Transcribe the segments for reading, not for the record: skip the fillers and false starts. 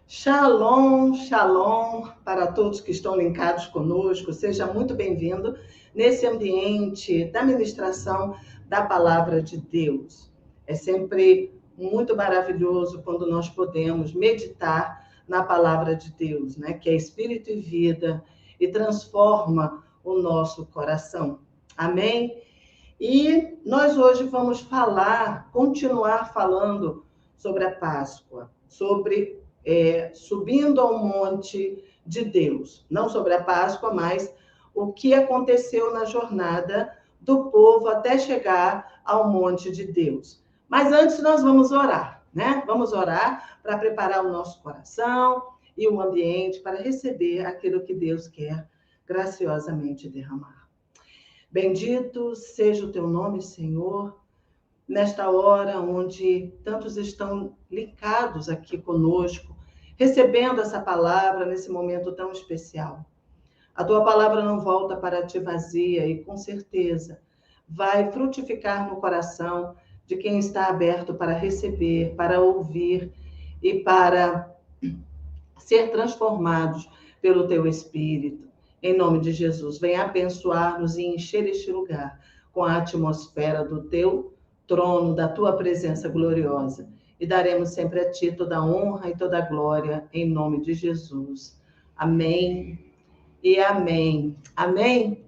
Shalom, shalom para todos que estão linkados conosco. Seja muito bem-vindo nesse ambiente da ministração da palavra de Deus. É sempre muito maravilhoso quando nós podemos meditar na palavra de Deus, né? Que é espírito e vida e transforma o nosso coração. Amém? E nós hoje vamos continuar falando sobre a Páscoa, sobre subindo ao monte de Deus. Não sobre a Páscoa, mas o que aconteceu na jornada do povo até chegar ao monte de Deus. Mas antes nós vamos orar, né? Vamos orar para preparar o nosso coração e o ambiente para receber aquilo que Deus quer graciosamente derramar. Bendito seja o teu nome, Senhor, nesta hora onde tantos estão ligados aqui conosco, recebendo essa palavra nesse momento tão especial. A tua palavra não volta para ti vazia e, com certeza, vai frutificar no coração de quem está aberto para receber, para ouvir e para ser transformados pelo teu Espírito. Em nome de Jesus, venha abençoar-nos e encher este lugar com a atmosfera do teu trono, da tua presença gloriosa. E daremos sempre a ti toda a honra e toda a glória, em nome de Jesus. Amém e amém. Amém?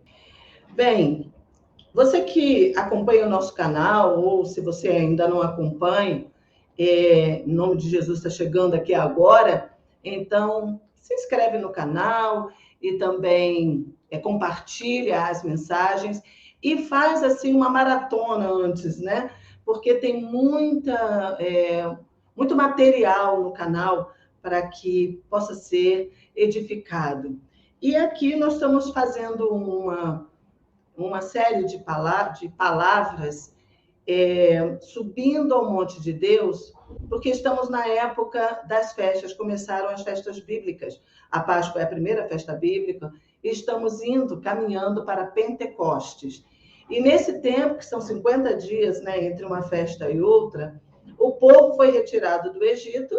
Bem, você que acompanha o nosso canal, ou se você ainda não acompanha, em nome de Jesus está chegando aqui agora, então se inscreve no canal e também compartilha as mensagens e faz assim uma maratona antes, né? Porque tem muito material no canal para que possa ser edificado. E aqui nós estamos fazendo uma série de palavras subindo ao monte de Deus, porque estamos na época das festas, começaram as festas bíblicas. A Páscoa é a primeira festa bíblica, e estamos caminhando para Pentecostes. E nesse tempo, que são 50 dias, né, entre uma festa e outra, o povo foi retirado do Egito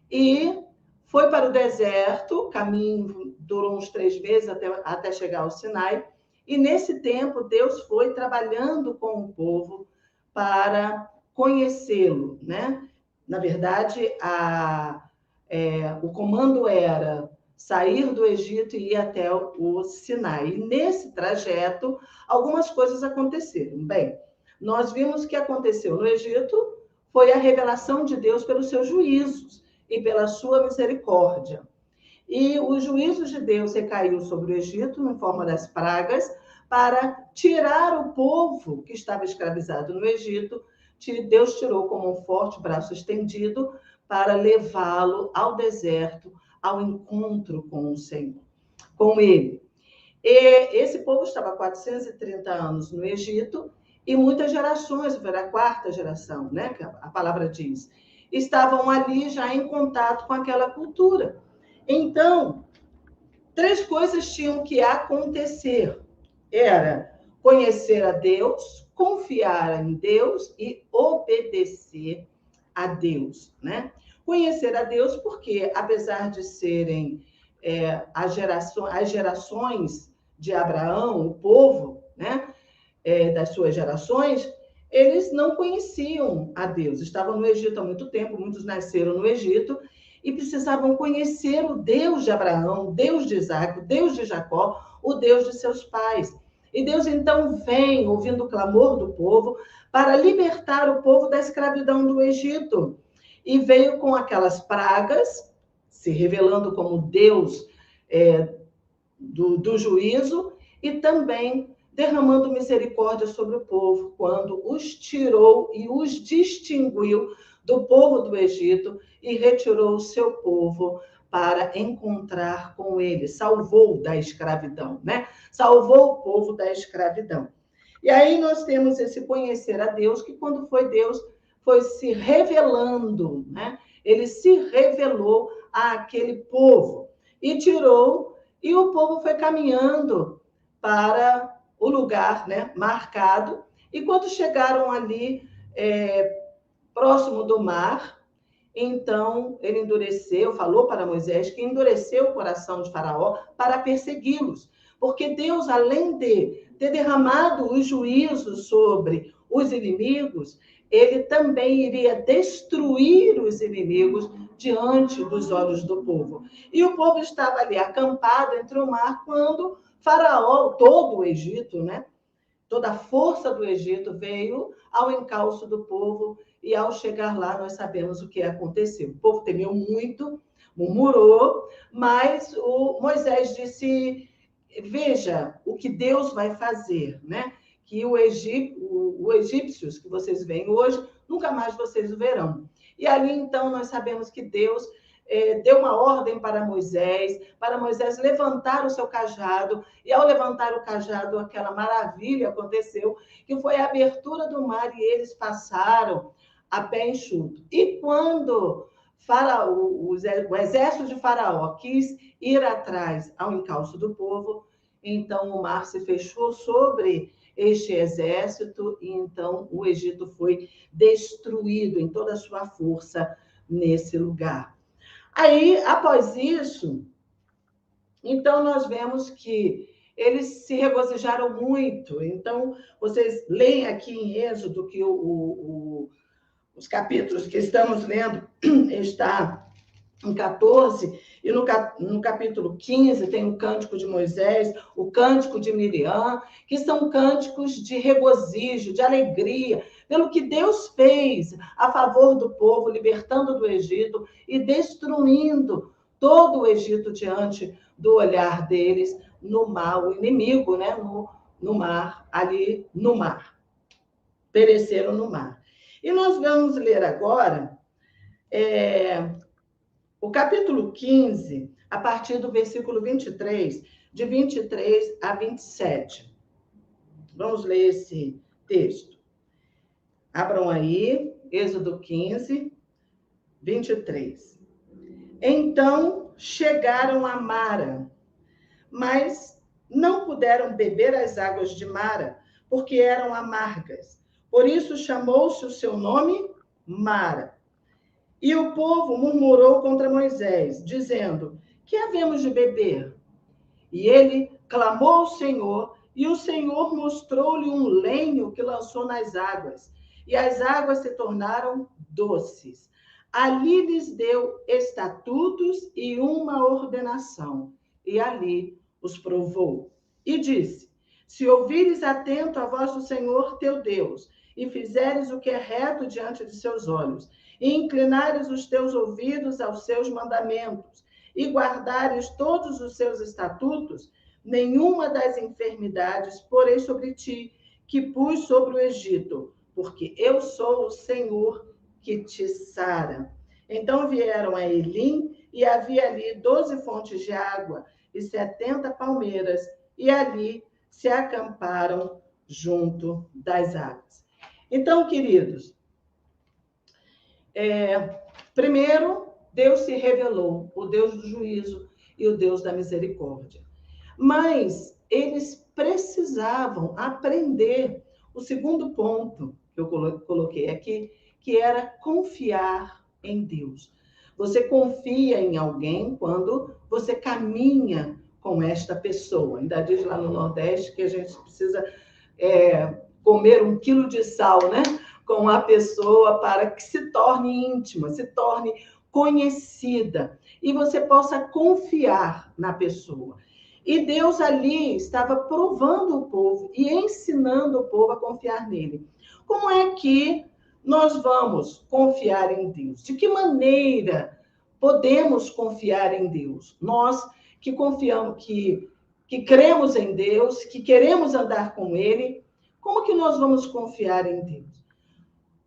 e foi para o deserto, o caminho durou uns 3 meses até chegar ao Sinai, e nesse tempo Deus foi trabalhando com o povo para conhecê-lo, né? Na verdade, o comando era sair do Egito e ir até o Sinai. E nesse trajeto, algumas coisas aconteceram. Bem, nós vimos que aconteceu no Egito foi a revelação de Deus pelos seus juízos e pela sua misericórdia. E os juízos de Deus recaiu sobre o Egito, na forma das pragas, para tirar o povo que estava escravizado no Egito. Deus tirou como um forte braço estendido para levá-lo ao deserto, ao encontro com o Senhor, com ele. E esse povo estava há 430 anos no Egito e muitas gerações, era a quarta geração, né, que a palavra diz, estavam ali já em contato com aquela cultura. Então, 3 coisas tinham que acontecer. Era conhecer a Deus, confiar em Deus e obedecer a Deus, né? Conhecer a Deus porque, apesar de serem as gerações de Abraão, o povo, né, das suas gerações, eles não conheciam a Deus. Estavam no Egito há muito tempo, muitos nasceram no Egito e precisavam conhecer o Deus de Abraão, o Deus de Isaac, o Deus de Jacó, o Deus de seus pais. E Deus então vem, ouvindo o clamor do povo, para libertar o povo da escravidão do Egito. E veio com aquelas pragas, se revelando como Deus do juízo, e também derramando misericórdia sobre o povo, quando os tirou e os distinguiu do povo do Egito e retirou o seu povo para encontrar com ele, salvou da escravidão, né? Salvou o povo da escravidão. E aí nós temos esse conhecer a Deus, que quando foi Deus, foi se revelando, né? Ele se revelou àquele povo e tirou, e o povo foi caminhando para o lugar, né, marcado, e quando chegaram ali próximo do mar, Então, ele endureceu, falou para Moisés que endureceu o coração de Faraó para persegui-los. Porque Deus, além de ter derramado os juízos sobre os inimigos, ele também iria destruir os inimigos diante dos olhos do povo. E o povo estava ali acampado entre o mar quando Faraó, todo o Egito, né? Toda a força do Egito veio ao encalço do povo e ao chegar lá nós sabemos o que aconteceu. O povo temeu muito, murmurou, mas o Moisés disse: veja o que Deus vai fazer, né? Que o egípcios que vocês veem hoje, nunca mais vocês o verão. E ali, então, nós sabemos que Deus deu uma ordem para Moisés levantar o seu cajado, e ao levantar o cajado, aquela maravilha aconteceu, que foi a abertura do mar, e eles passaram a pé enxuto. E quando o exército de Faraó quis ir atrás ao encalço do povo, então o mar se fechou sobre este exército, e então o Egito foi destruído em toda a sua força nesse lugar. Aí, após isso, então nós vemos que eles se regozijaram muito. Então, vocês leem aqui em Êxodo que os capítulos que estamos lendo está em 14, e no capítulo 15 tem o Cântico de Moisés, o Cântico de Miriam, que são cânticos de regozijo, de alegria, pelo que Deus fez a favor do povo, libertando do Egito e destruindo todo o Egito diante do olhar deles no mar, o inimigo, né? no mar, ali no mar. Pereceram no mar. E nós vamos ler agora o capítulo 15, a partir do versículo 23, de 23 a 27. Vamos ler esse texto. Abram aí, Êxodo 15, 23. Então chegaram a Mara, mas não puderam beber as águas de Mara, porque eram amargas. Por isso chamou-se o seu nome Mara. E o povo murmurou contra Moisés, dizendo: que havemos de beber? E ele clamou ao Senhor, e o Senhor mostrou-lhe um lenho que lançou nas águas, e as águas se tornaram doces. Ali lhes deu estatutos e uma ordenação, e ali os provou. E disse: se ouvires atento a vosso Senhor teu Deus, e fizeres o que é reto diante de seus olhos, e inclinares os teus ouvidos aos seus mandamentos, e guardares todos os seus estatutos, nenhuma das enfermidades porei sobre ti, que pus sobre o Egito, porque eu sou o Senhor que te sara. Então vieram a Elim, e havia ali 12 fontes de água, e 70 palmeiras, e ali se acamparam junto das águas. Então, queridos, primeiro, Deus se revelou, o Deus do juízo e o Deus da misericórdia. Mas eles precisavam aprender o segundo ponto que eu coloquei aqui, que era confiar em Deus. Você confia em alguém quando você caminha com esta pessoa. Ainda diz lá no Nordeste que a gente precisa comer 1 quilo de sal, né? Com a pessoa para que se torne íntima, se torne conhecida e você possa confiar na pessoa. E Deus ali estava provando o povo e ensinando o povo a confiar nele. Como é que nós vamos confiar em Deus? De que maneira podemos confiar em Deus? Nós que confiamos, que cremos em Deus, que queremos andar com ele, como que nós vamos confiar em Deus?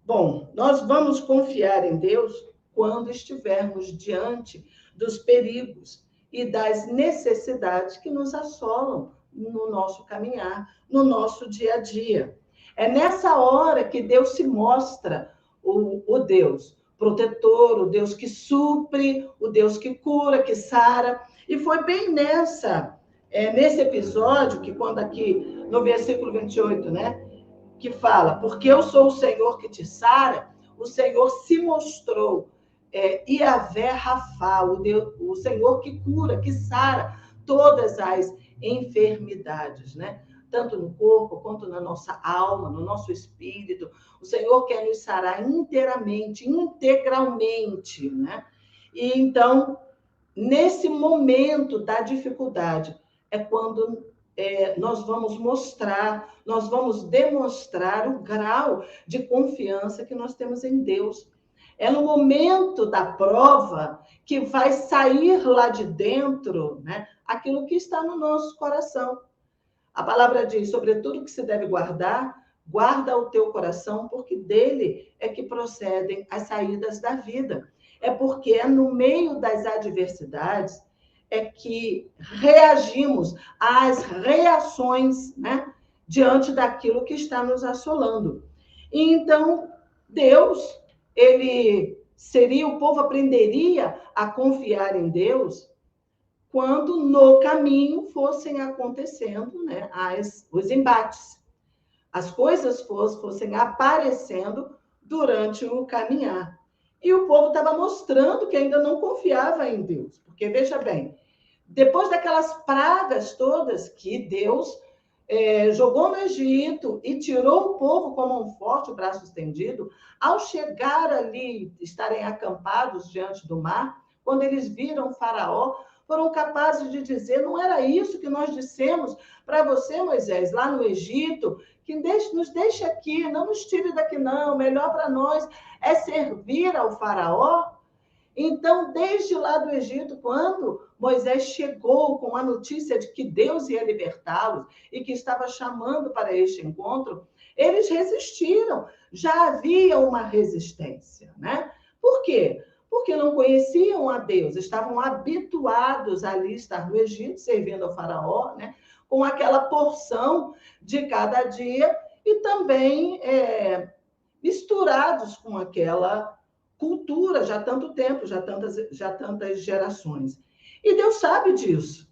Bom, nós vamos confiar em Deus quando estivermos diante dos perigos e das necessidades que nos assolam no nosso caminhar, no nosso dia a dia. É nessa hora que Deus se mostra o Deus protetor, o Deus que supre, o Deus que cura, que sara. E foi bem nesse episódio que quando aqui no versículo 28, né? Que fala, porque eu sou o Senhor que te sara, o Senhor se mostrou Iavé Rafá, o Senhor que cura, que sara todas as enfermidades, né? Tanto no corpo quanto na nossa alma, no nosso espírito. O Senhor quer nos sarar inteiramente, integralmente, né? E então, nesse momento da dificuldade, é quando nós vamos mostrar, nós vamos demonstrar o grau de confiança que nós temos em Deus. É no momento da prova que vai sair lá de dentro, né, aquilo que está no nosso coração. A palavra diz, sobretudo que se deve guardar, guarda o teu coração, porque dele é que procedem as saídas da vida. É porque é no meio das adversidades é que reagimos às reações, né, diante daquilo que está nos assolando. E então, Deus, o povo aprenderia a confiar em Deus quando no caminho fossem acontecendo, né, os embates. As coisas fossem aparecendo durante o caminhar. E o povo estava mostrando que ainda não confiava em Deus. Porque, veja bem, depois daquelas pragas todas que Deus jogou no Egito e tirou o povo com mão forte, o braço estendido, ao chegar ali, estarem acampados diante do mar, quando eles viram Faraó, foram capazes de dizer, não era isso que nós dissemos para você, Moisés, lá no Egito, que nos deixe aqui, não nos tire daqui não, melhor para nós é servir ao Faraó. Então, desde lá do Egito, quando Moisés chegou com a notícia de que Deus ia libertá-los e que estava chamando para este encontro, eles resistiram. Já havia uma resistência, né? Por quê? Porque não conheciam a Deus, estavam habituados ali estar no Egito, servindo ao faraó, né? Com aquela porção de cada dia e também misturados com aquela cultura já há tanto tempo, já tantas gerações. E Deus sabe disso.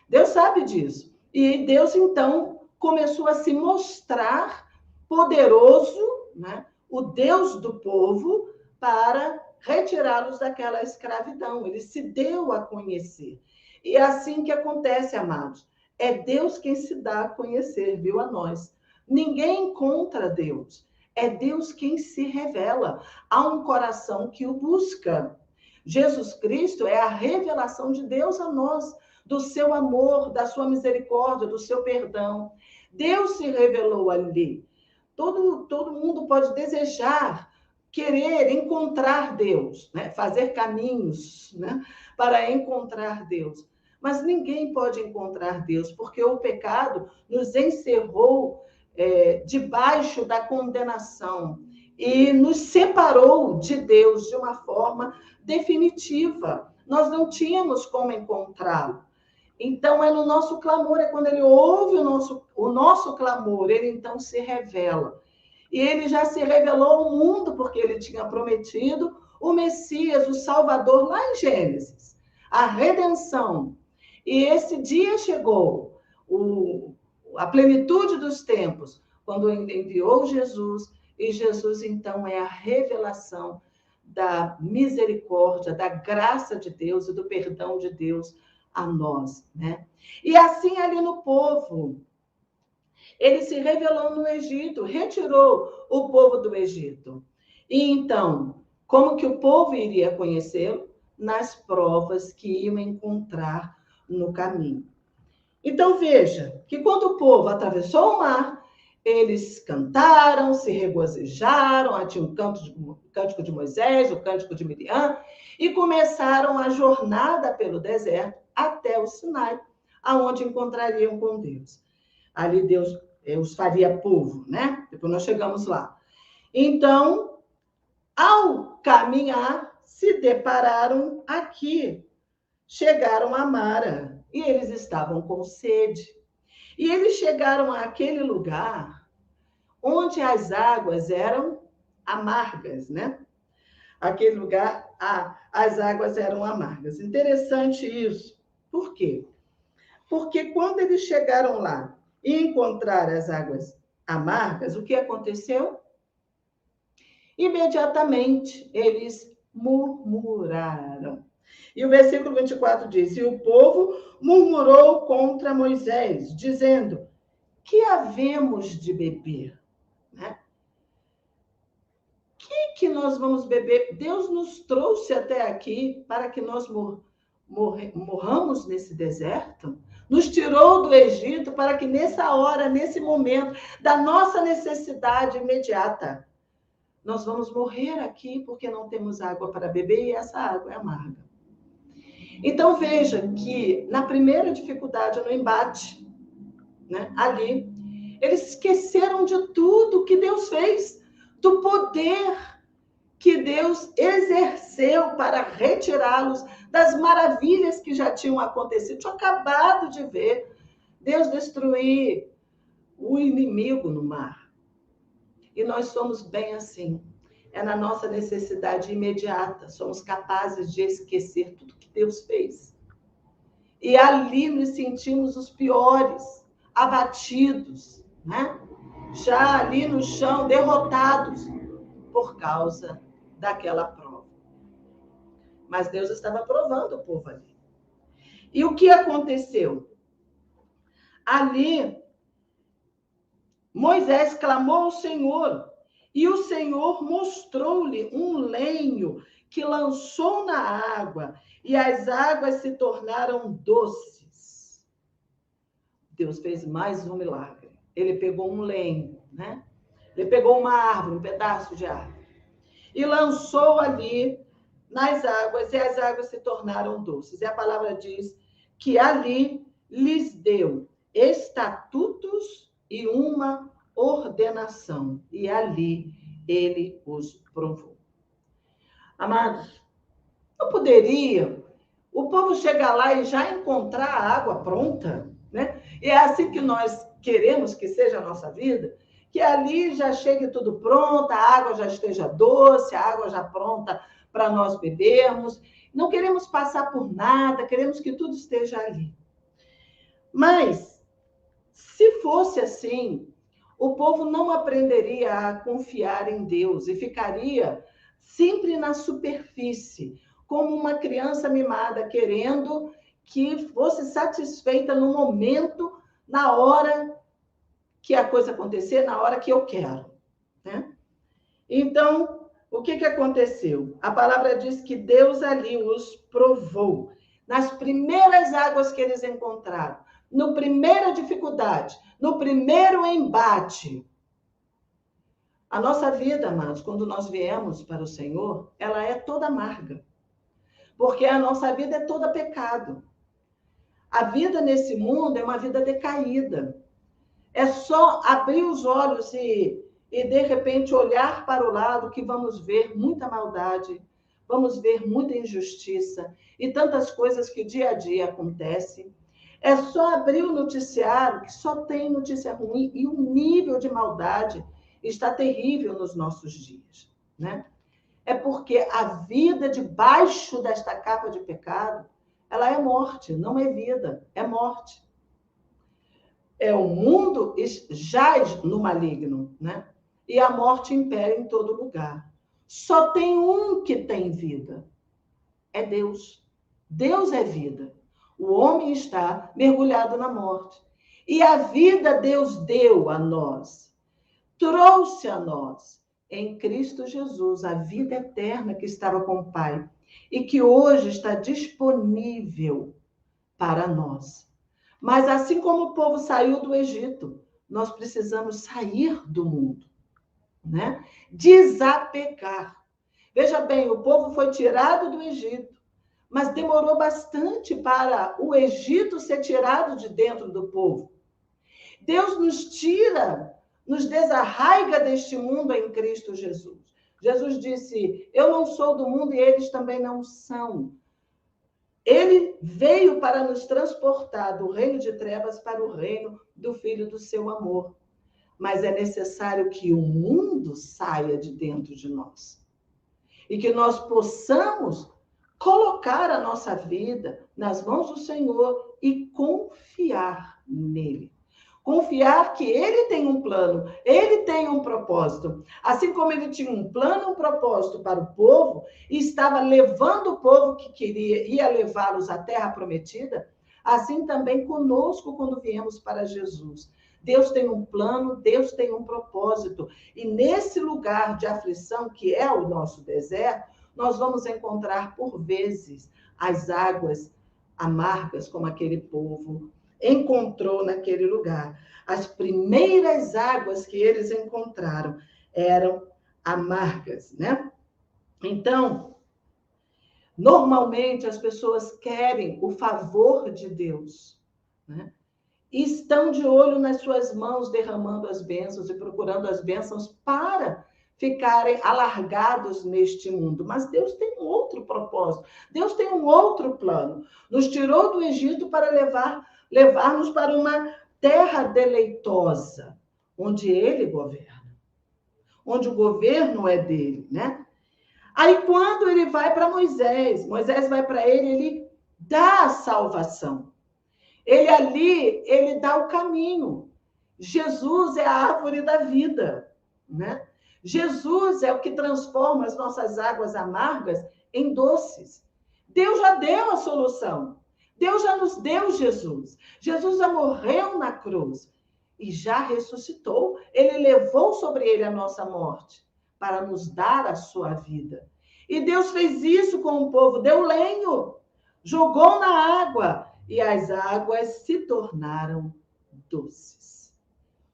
Deus sabe disso. E Deus, então, começou a se mostrar poderoso, né? O Deus do povo, para retirá-los daquela escravidão. Ele se deu a conhecer. E é assim que acontece, amados. É Deus quem se dá a conhecer, viu, a nós. Ninguém encontra Deus. É Deus quem se revela. Há um coração que o busca. Jesus Cristo é a revelação de Deus a nós, do seu amor, da sua misericórdia, do seu perdão. Deus se revelou ali. Todo mundo pode desejar, querer encontrar Deus, né? Fazer caminhos, né? Para encontrar Deus. Mas ninguém pode encontrar Deus, porque o pecado nos encerrou debaixo da condenação e nos separou de Deus de uma forma definitiva. Nós não tínhamos como encontrá-lo. Então, é no nosso clamor, é quando ele ouve o nosso clamor, ele então se revela. E ele já se revelou ao mundo, porque ele tinha prometido o Messias, o Salvador, lá em Gênesis, a redenção. E esse dia chegou, a plenitude dos tempos, quando enviou Jesus, e Jesus, então, é a revelação da misericórdia, da graça de Deus e do perdão de Deus a nós, né? E assim ali no povo, ele se revelou no Egito, retirou o povo do Egito. E então, como que o povo iria conhecê-lo? Nas provas que iam encontrar no caminho. Então, veja que quando o povo atravessou o mar, eles cantaram, se regozijaram, tinha o cântico de Moisés, o cântico de Miriam, e começaram a jornada pelo deserto até o Sinai, aonde encontrariam com Deus. Ali Deus os faria povo, né? Depois nós chegamos lá. Então, ao caminhar, se depararam aqui. Chegaram a Mara e eles estavam com sede. E eles chegaram àquele lugar onde as águas eram amargas, né? Aquele lugar, as águas eram amargas. Interessante isso. Por quê? Porque quando eles chegaram lá e encontraram as águas amargas, o que aconteceu? Imediatamente eles murmuraram. E o versículo 24 diz: e o povo murmurou contra Moisés, dizendo: que havemos de beber? Né? Que nós vamos beber? Deus nos trouxe até aqui para que nós morramos nesse deserto? Nos tirou do Egito para que nessa hora, nesse momento da nossa necessidade imediata, nós vamos morrer aqui porque não temos água para beber e essa água é amarga. Então veja que na primeira dificuldade, no embate, né, ali, eles esqueceram de tudo que Deus fez, do poder que Deus exerceu para retirá-los das maravilhas que já tinham acontecido. Tinha acabado de ver Deus destruir o inimigo no mar. E nós somos bem assim. É na nossa necessidade imediata. Somos capazes de esquecer tudo que Deus fez. E ali nos sentimos os piores, abatidos, né? Já ali no chão, derrotados por causa daquela prova. Mas Deus estava provando o povo ali. E o que aconteceu? Ali, Moisés clamou ao Senhor, e o Senhor mostrou-lhe um lenho que lançou na água, e as águas se tornaram doces. Deus fez mais um milagre. Ele pegou um lenho, né? Ele pegou uma árvore, um pedaço de árvore, e lançou ali nas águas, e as águas se tornaram doces. E a palavra diz que ali lhes deu estatutos e uma ordenação. E ali ele os provou. Amados, não poderia o povo chegar lá e já encontrar a água pronta, né? E é assim que nós queremos que seja a nossa vida, que ali já chegue tudo pronto, a água já esteja doce, a água já pronta para nós bebermos. Não queremos passar por nada, queremos que tudo esteja ali. Mas, se fosse assim, o povo não aprenderia a confiar em Deus e ficaria sempre na superfície, como uma criança mimada, querendo que fosse satisfeita no momento, na hora que a coisa acontecer, na hora que eu quero, né? Então, o que aconteceu? A palavra diz que Deus ali os provou. Nas primeiras águas que eles encontraram, na primeira dificuldade, no primeiro embate. A nossa vida, amados, quando nós viemos para o Senhor, ela é toda amarga. Porque a nossa vida é toda pecado. A vida nesse mundo é uma vida decaída. É só abrir os olhos e de repente olhar para o lado que vamos ver muita maldade, vamos ver muita injustiça e tantas coisas que dia a dia acontecem. É só abrir o noticiário que só tem notícia ruim e o nível de maldade está terrível nos nossos dias, né? É porque a vida debaixo desta capa de pecado, ela é morte, não é vida, é morte. O mundo jaz no maligno, né? E a morte impera em todo lugar. Só tem um que tem vida. É Deus. Deus é vida. O homem está mergulhado na morte. E a vida Deus deu a nós. Trouxe a nós, em Cristo Jesus, a vida eterna que estava com o Pai. E que hoje está disponível para nós. Mas assim como o povo saiu do Egito, nós precisamos sair do mundo, né? Desapegar. Veja bem, o povo foi tirado do Egito, mas demorou bastante para o Egito ser tirado de dentro do povo. Deus nos tira, nos desarraiga deste mundo em Cristo Jesus. Jesus disse: eu não sou do mundo e eles também não são. Ele veio para nos transportar do reino de trevas para o reino do Filho do seu amor. Mas é necessário que o mundo saia de dentro de nós. E que nós possamos colocar a nossa vida nas mãos do Senhor e confiar nele. Confiar que ele tem um plano, ele tem um propósito. Assim como ele tinha um plano, um propósito para o povo, e estava levando o povo que ia levá-los à terra prometida, assim também conosco quando viemos para Jesus. Deus tem um plano, Deus tem um propósito. E nesse lugar de aflição, que é o nosso deserto, nós vamos encontrar, por vezes, as águas amargas, como aquele povo encontrou naquele lugar. As primeiras águas que eles encontraram eram amargas, né? Então, normalmente as pessoas querem o favor de Deus, né? E estão de olho nas suas mãos, derramando as bênçãos e procurando as bênçãos para ficarem alargados neste mundo. Mas Deus tem um outro propósito, Deus tem um outro plano. Nos tirou do Egito para levar-nos para uma terra deleitosa, onde ele governa, onde o governo é dele, né? Aí quando ele vai para Moisés vai para ele dá a salvação. Ele dá o caminho. Jesus é a árvore da vida, né? Jesus é o que transforma as nossas águas amargas em doces. Deus já deu a solução. Deus já nos deu Jesus. Jesus já morreu na cruz e já ressuscitou. Ele levou sobre ele a nossa morte para nos dar a sua vida. E Deus fez isso com o povo, deu lenho, jogou na água e as águas se tornaram doces.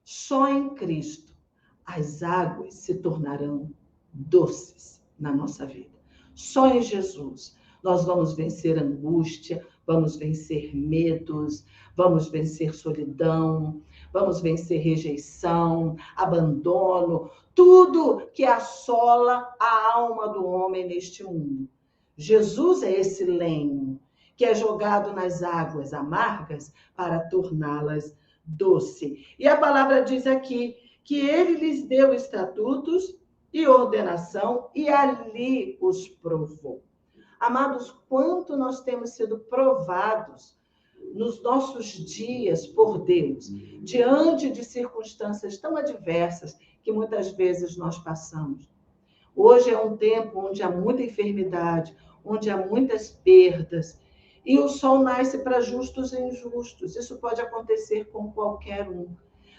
Só em Cristo as águas se tornarão doces na nossa vida. Só em Jesus nós vamos vencer angústia, vamos vencer medos, vamos vencer solidão, vamos vencer rejeição, abandono, tudo que assola a alma do homem neste mundo. Jesus é esse lenho que é jogado nas águas amargas para torná-las doce. E a palavra diz aqui que ele lhes deu estatutos e ordenação e ali os provou. Amados, quanto nós temos sido provados nos nossos dias por Deus, diante de circunstâncias tão adversas que muitas vezes nós passamos. Hoje é um tempo onde há muita enfermidade, onde há muitas perdas, e o sol nasce para justos e injustos. Isso pode acontecer com qualquer um.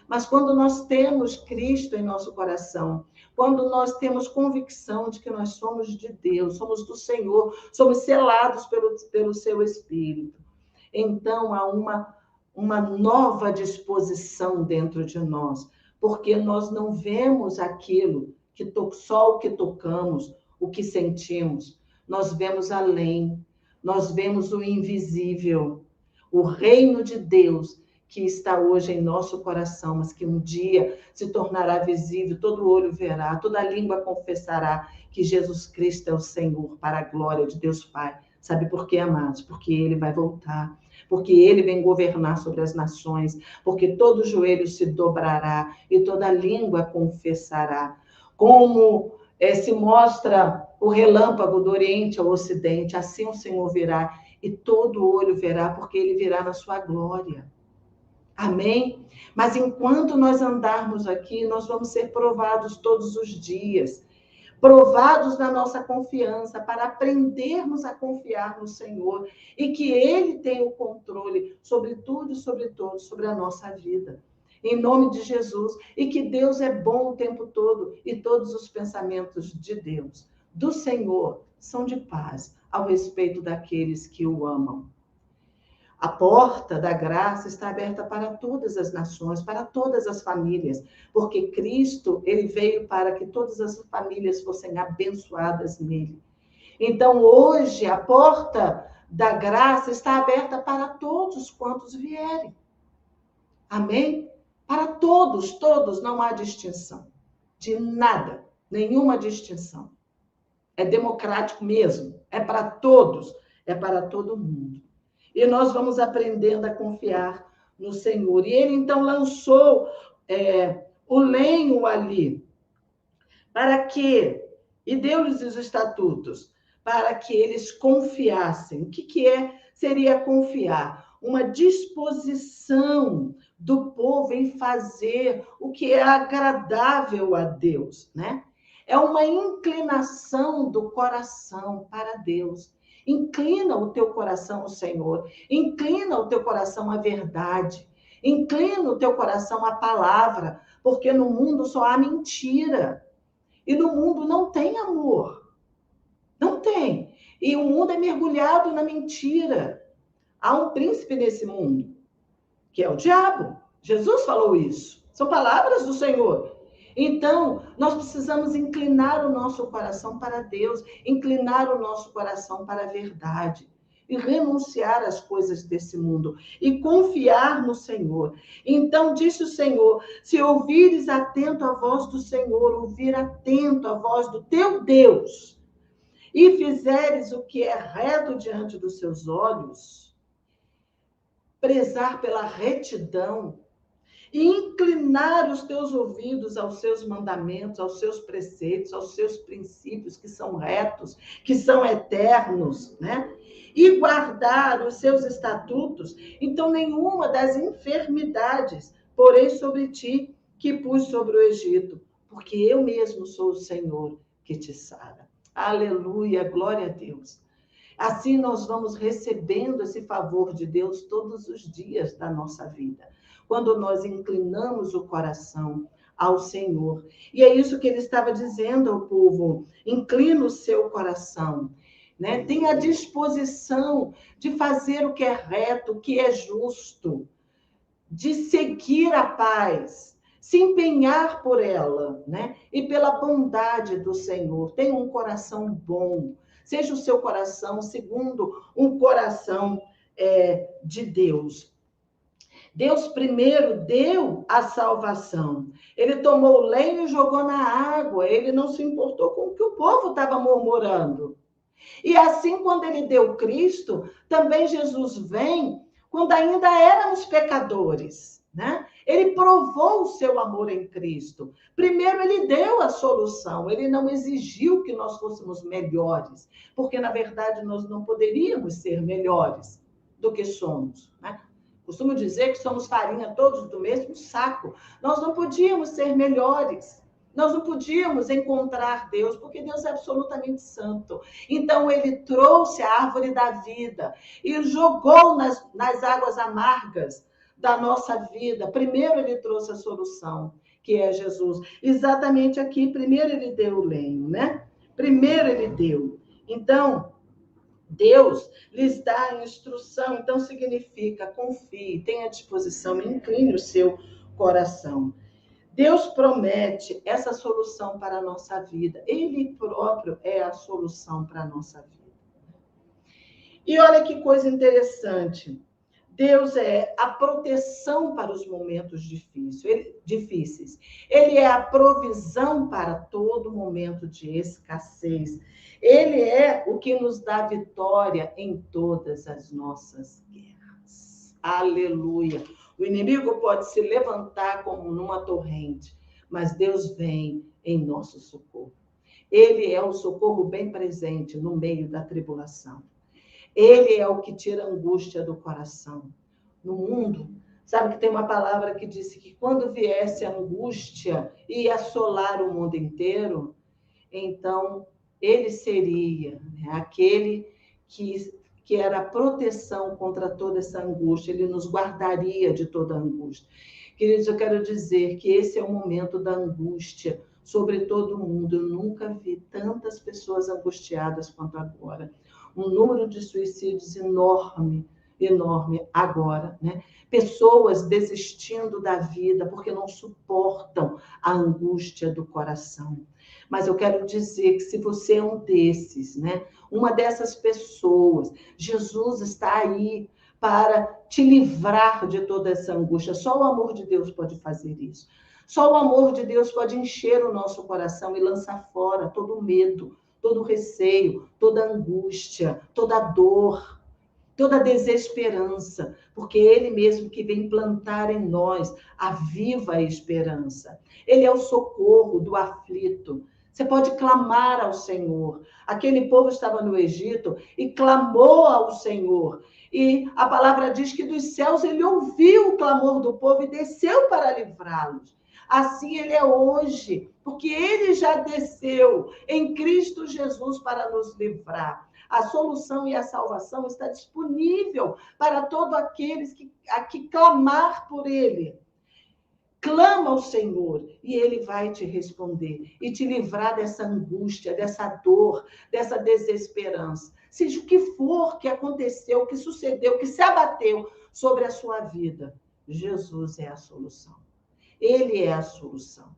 Mas quando nós temos Cristo em nosso coração, quando nós temos convicção de que nós somos de Deus, somos do Senhor, somos selados pelo seu Espírito, então há uma nova disposição dentro de nós, porque nós não vemos aquilo só o que tocamos, o que sentimos, nós vemos além, nós vemos o invisível, o reino de Deus que está hoje em nosso coração, mas que um dia se tornará visível, todo olho verá, toda língua confessará que Jesus Cristo é o Senhor, para a glória de Deus Pai. Sabe por quê, amados? Porque ele vai voltar, porque ele vem governar sobre as nações, porque todo joelho se dobrará e toda língua confessará. Como se mostra o relâmpago do Oriente ao Ocidente, assim o Senhor virá e todo olho verá, porque ele virá na sua glória. Amém? Mas enquanto nós andarmos aqui, nós vamos ser provados todos os dias, provados na nossa confiança, para aprendermos a confiar no Senhor e que Ele tem o controle sobre tudo e sobre todos, sobre a nossa vida. Em nome de Jesus, e que Deus é bom o tempo todo e todos os pensamentos de Deus, do Senhor, são de paz ao respeito daqueles que o amam. A porta da graça está aberta para todas as nações, para todas as famílias, porque Cristo, ele veio para que todas as famílias fossem abençoadas nele. Então, hoje, a porta da graça está aberta para todos quantos vierem. Amém? Para todos, todos, não há distinção. De nada, nenhuma distinção. É democrático mesmo, é para todos, é para todo mundo. E nós vamos aprendendo a confiar no Senhor. E ele, então, lançou o lenho ali. Para quê? E deu-lhes os estatutos, para que eles confiassem. O que seria confiar? Uma disposição do povo em fazer o que é agradável a Deus, né? É uma inclinação do coração para Deus. Inclina o teu coração ao Senhor. Inclina o teu coração à verdade. Inclina o teu coração à palavra, porque no mundo só há mentira. E no mundo não tem amor. Não tem. E o mundo é mergulhado na mentira. Há um príncipe nesse mundo, que é o diabo. Jesus falou isso. São palavras do Senhor. Então, nós precisamos inclinar o nosso coração para Deus, inclinar o nosso coração para a verdade e renunciar às coisas desse mundo e confiar no Senhor. Então, disse o Senhor, se ouvires atento a voz do Senhor, ouvir atento a voz do teu Deus, e fizeres o que é reto diante dos seus olhos, prezar pela retidão, e inclinar os teus ouvidos aos seus mandamentos, aos seus preceitos, aos seus princípios que são retos, que são eternos, né? E guardar os seus estatutos, então nenhuma das enfermidades porei sobre ti que pus sobre o Egito, porque eu mesmo sou o Senhor que te sara. Aleluia, glória a Deus. Assim nós vamos recebendo esse favor de Deus todos os dias da nossa vida, quando nós inclinamos o coração ao Senhor. E é isso que ele estava dizendo ao povo: inclina o seu coração, né? Tenha disposição de fazer o que é reto, o que é justo, de seguir a paz, se empenhar por ela, né? E pela bondade do Senhor. Tenha um coração bom. Seja o seu coração segundo um coração de Deus. Deus primeiro deu a salvação. Ele tomou o lenho e jogou na água. Ele não se importou com o que o povo estava murmurando. E assim, quando ele deu Cristo, também Jesus vem quando ainda éramos pecadores, né? Ele provou o seu amor em Cristo. Primeiro, ele deu a solução. Ele não exigiu que nós fôssemos melhores, porque, na verdade, nós não poderíamos ser melhores do que somos, né? Costumo dizer que somos farinha todos do mesmo saco. Nós não podíamos ser melhores. Nós não podíamos encontrar Deus, porque Deus é absolutamente santo. Então, ele trouxe a árvore da vida e jogou nas águas amargas da nossa vida. Primeiro, ele trouxe a solução, que é Jesus. Exatamente aqui, primeiro ele deu o lenho, né? Primeiro ele deu. Então, Deus lhes dá a instrução. Então, significa, confie, tenha disposição, incline o seu coração. Deus promete essa solução para a nossa vida. Ele próprio é a solução para a nossa vida. E olha que coisa interessante. Deus é a proteção para os momentos difíceis. Ele é a provisão para todo momento de escassez. Ele é o que nos dá vitória em todas as nossas guerras. Aleluia. O inimigo pode se levantar como numa torrente, mas Deus vem em nosso socorro. Ele é o socorro bem presente no meio da tribulação. Ele é o que tira a angústia do coração. No mundo, sabe que tem uma palavra que disse que quando viesse a angústia e assolar o mundo inteiro, então ele seria, né, aquele que era a proteção contra toda essa angústia, ele nos guardaria de toda a angústia. Queridos, eu quero dizer que esse é o momento da angústia sobre todo mundo. Eu nunca vi tantas pessoas angustiadas quanto agora. Um número de suicídios enorme agora, né? Pessoas desistindo da vida porque não suportam a angústia do coração. Mas eu quero dizer que se você é um desses, né? Uma dessas pessoas, Jesus está aí para te livrar de toda essa angústia. Só o amor de Deus pode fazer isso. Só o amor de Deus pode encher o nosso coração e lançar fora todo o medo, todo o receio, toda a angústia, toda a dor, toda a desesperança, porque ele mesmo que vem plantar em nós a viva esperança. Ele é o socorro do aflito. Você pode clamar ao Senhor. Aquele povo estava no Egito e clamou ao Senhor. E a palavra diz que dos céus ele ouviu o clamor do povo e desceu para livrá-los. Assim ele é hoje, porque ele já desceu em Cristo Jesus para nos livrar. A solução e a salvação está disponível para todos aqueles que clamar por ele. Clama ao Senhor e ele vai te responder e te livrar dessa angústia, dessa dor, dessa desesperança. Seja o que for que aconteceu, o que sucedeu, o que se abateu sobre a sua vida, Jesus é a solução. Ele é a solução.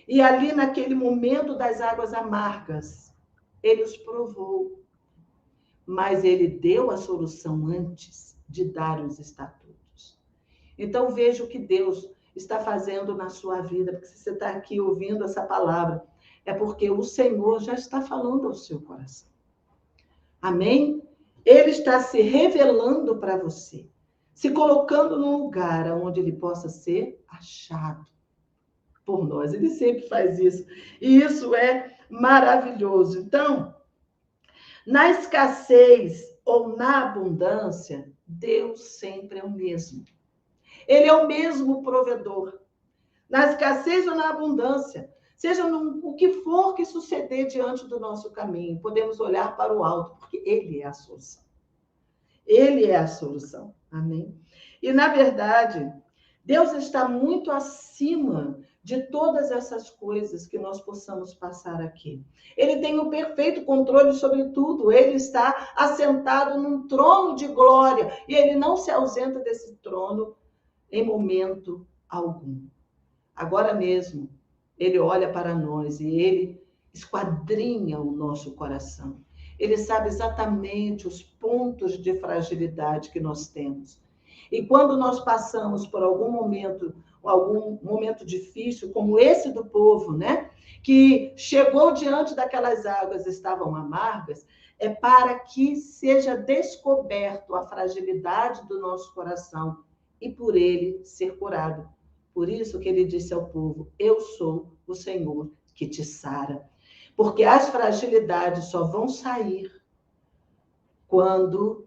E ali naquele momento das águas amargas, ele os provou. Mas ele deu a solução antes de dar os estatutos. Então veja o que Deus está fazendo na sua vida, porque se você está aqui ouvindo essa palavra, é porque o Senhor já está falando ao seu coração. Amém? Ele está se revelando para você, se colocando num lugar onde ele possa ser achado por nós. Ele sempre faz isso. E isso é maravilhoso. Então, na escassez ou na abundância, Deus sempre é o mesmo. Ele é o mesmo provedor. Na escassez ou na abundância, seja o que for que suceder diante do nosso caminho, podemos olhar para o alto, porque ele é a solução. Ele é a solução. Amém? E, na verdade, Deus está muito acima de todas essas coisas que nós possamos passar aqui. Ele tem o perfeito controle sobre tudo. Ele está assentado num trono de glória e ele não se ausenta desse trono em momento algum. Agora mesmo, ele olha para nós e ele esquadrinha o nosso coração. Ele sabe exatamente os pontos de fragilidade que nós temos. E quando nós passamos por algum momento difícil, como esse do povo, né? Que chegou diante daquelas águas, estavam amargas, é para que seja descoberto a fragilidade do nosso coração e por ele ser curado. Por isso que ele disse ao povo, eu sou o Senhor que te sara. Porque as fragilidades só vão sair quando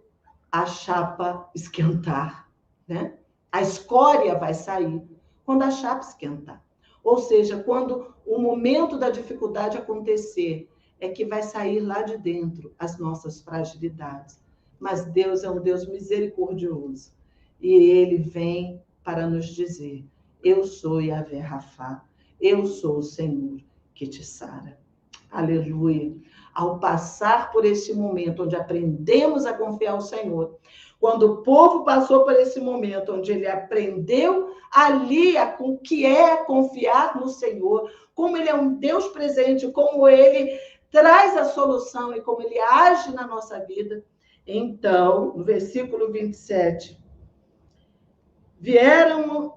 a chapa esquentar, né? A escória vai sair quando a chapa esquentar. Ou seja, quando o momento da dificuldade acontecer, é que vai sair lá de dentro as nossas fragilidades. Mas Deus é um Deus misericordioso. E ele vem para nos dizer, eu sou Yahvé Rafá, eu sou o Senhor que te sara. Aleluia. Ao passar por esse momento onde aprendemos a confiar no Senhor, quando o povo passou por esse momento onde ele aprendeu ali o que é confiar no Senhor, como ele é um Deus presente, como ele traz a solução e como ele age na nossa vida, então, no versículo 27, vieram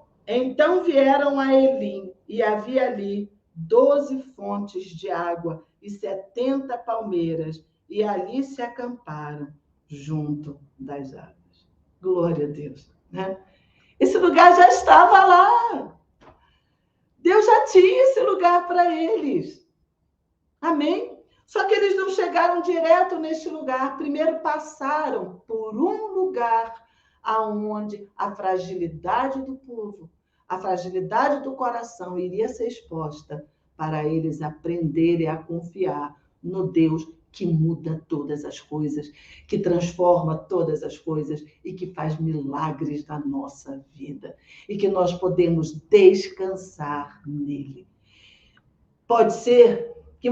a Elim, e havia ali 12 fontes de água e 70 palmeiras, e ali se acamparam junto das águas. Glória a Deus, né? Esse lugar já estava lá. Deus já tinha esse lugar para eles. Amém? Só que eles não chegaram direto neste lugar. Primeiro passaram por um lugar aonde a fragilidade do povo, a fragilidade do coração iria ser exposta para eles aprenderem a confiar no Deus que muda todas as coisas, que transforma todas as coisas e que faz milagres na nossa vida e que nós podemos descansar nele. Pode ser que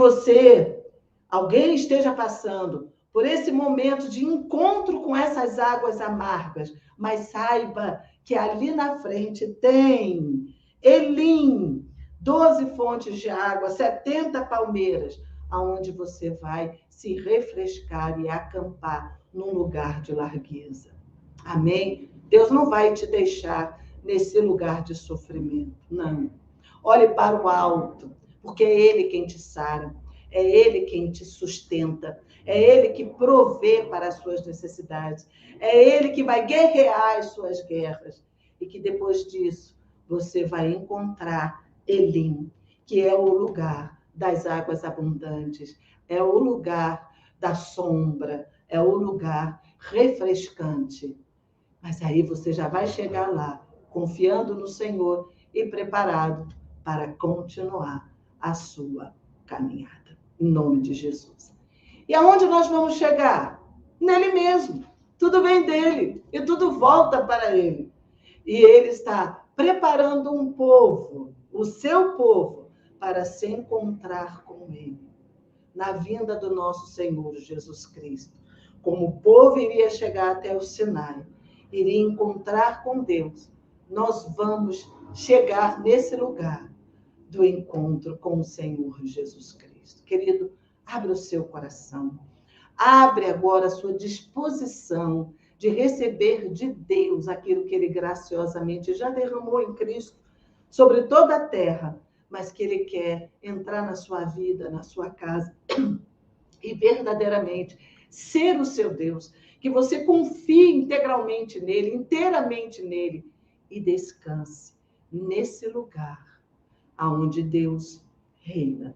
alguém esteja passando por esse momento de encontro com essas águas amargas, mas saiba que ali na frente tem Elim, 12 fontes de água, 70 palmeiras, aonde você vai se refrescar e acampar num lugar de largueza. Amém? Deus não vai te deixar nesse lugar de sofrimento, não. Olhe para o alto, porque é Ele quem te sara, é Ele quem te sustenta, é Ele que provê para as suas necessidades, é Ele que vai guerrear as suas guerras, e que depois disso você vai encontrar Elim, que é o lugar das águas abundantes, é o lugar da sombra, é o lugar refrescante. Mas aí você já vai chegar lá, confiando no Senhor e preparado para continuar a sua caminhada. Em nome de Jesus. E aonde nós vamos chegar? Nele mesmo. Tudo vem dele e tudo volta para ele. E ele está preparando um povo, o seu povo, para se encontrar com ele. Na vinda do nosso Senhor Jesus Cristo. Como o povo iria chegar até o Sinai, iria encontrar com Deus, nós vamos chegar nesse lugar do encontro com o Senhor Jesus Cristo. Querido, abre o seu coração. Abre agora a sua disposição de receber de Deus aquilo que ele graciosamente já derramou em Cristo sobre toda a terra, mas que ele quer entrar na sua vida, na sua casa e verdadeiramente ser o seu Deus, que você confie integralmente nele, inteiramente nele e descanse nesse lugar aonde Deus reina.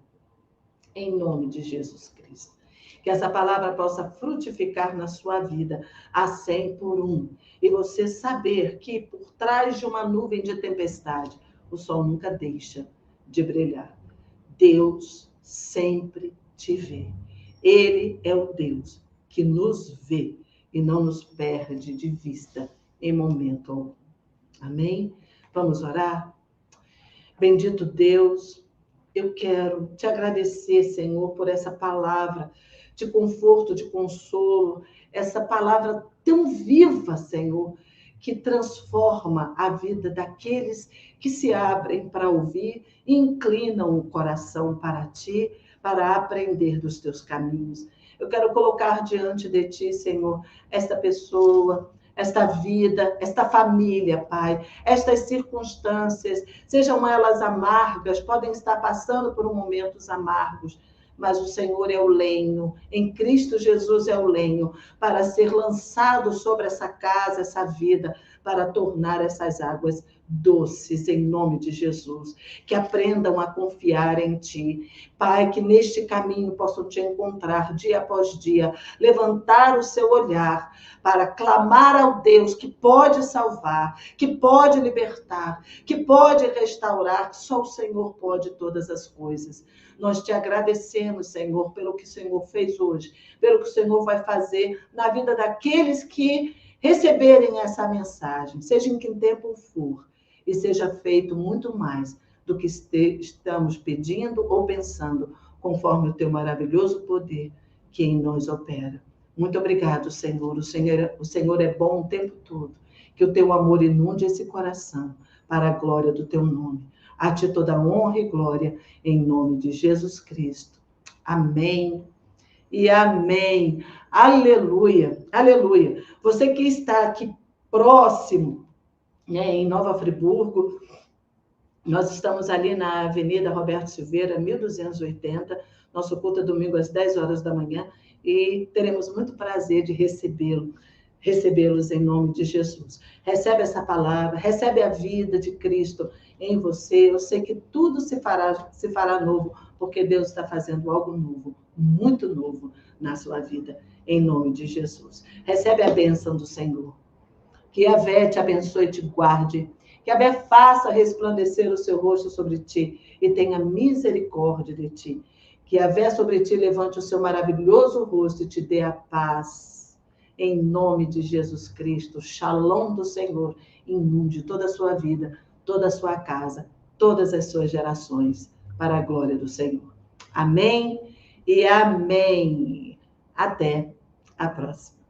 Em nome de Jesus Cristo. Que essa palavra possa frutificar na sua vida a 100 por 1. E você saber que por trás de uma nuvem de tempestade, o sol nunca deixa de brilhar. Deus sempre te vê. Ele é o Deus que nos vê e não nos perde de vista em momento algum. Amém? Vamos orar? Bendito Deus, eu quero te agradecer, Senhor, por essa palavra de conforto, de consolo, essa palavra tão viva, Senhor, que transforma a vida daqueles que se abrem para ouvir e inclinam o coração para ti, para aprender dos teus caminhos. Eu quero colocar diante de ti, Senhor, esta pessoa, esta vida, esta família, Pai, estas circunstâncias, sejam elas amargas, podem estar passando por momentos amargos, mas o Senhor é o lenho, em Cristo Jesus é o lenho, para ser lançado sobre essa casa, essa vida, para tornar essas águas doces, em nome de Jesus. Que aprendam a confiar em Ti. Pai, que neste caminho possam Te encontrar dia após dia, levantar o seu olhar para clamar ao Deus que pode salvar, que pode libertar, que pode restaurar, que só o Senhor pode todas as coisas. Nós te agradecemos, Senhor, pelo que o Senhor fez hoje, pelo que o Senhor vai fazer na vida daqueles que receberem essa mensagem, seja em que tempo for, e seja feito muito mais do que estamos pedindo ou pensando, conforme o teu maravilhoso poder que em nós opera. Muito obrigado, Senhor. O Senhor é bom o tempo todo. Que o teu amor inunde esse coração para a glória do teu nome. A ti toda honra e glória em nome de Jesus Cristo. Amém e amém. Aleluia, aleluia. Você que está aqui próximo, né, em Nova Friburgo, nós estamos ali na Avenida Roberto Silveira, 1280. Nosso culto é domingo às 10 horas da manhã e teremos muito prazer de recebê-los em nome de Jesus. Recebe essa palavra, recebe a vida de Cristo em você. Eu sei que tudo se fará novo, porque Deus está fazendo algo novo, muito novo na sua vida, em nome de Jesus. Recebe a bênção do Senhor. Que Yahvé te abençoe e te guarde. Que Yahvé faça resplandecer o seu rosto sobre ti e tenha misericórdia de ti. Que Yahvé sobre ti levante o seu maravilhoso rosto e te dê a paz. Em nome de Jesus Cristo, Shalom do Senhor inunde toda a sua vida, toda a sua casa, todas as suas gerações, para a glória do Senhor. Amém e amém. Até a próxima.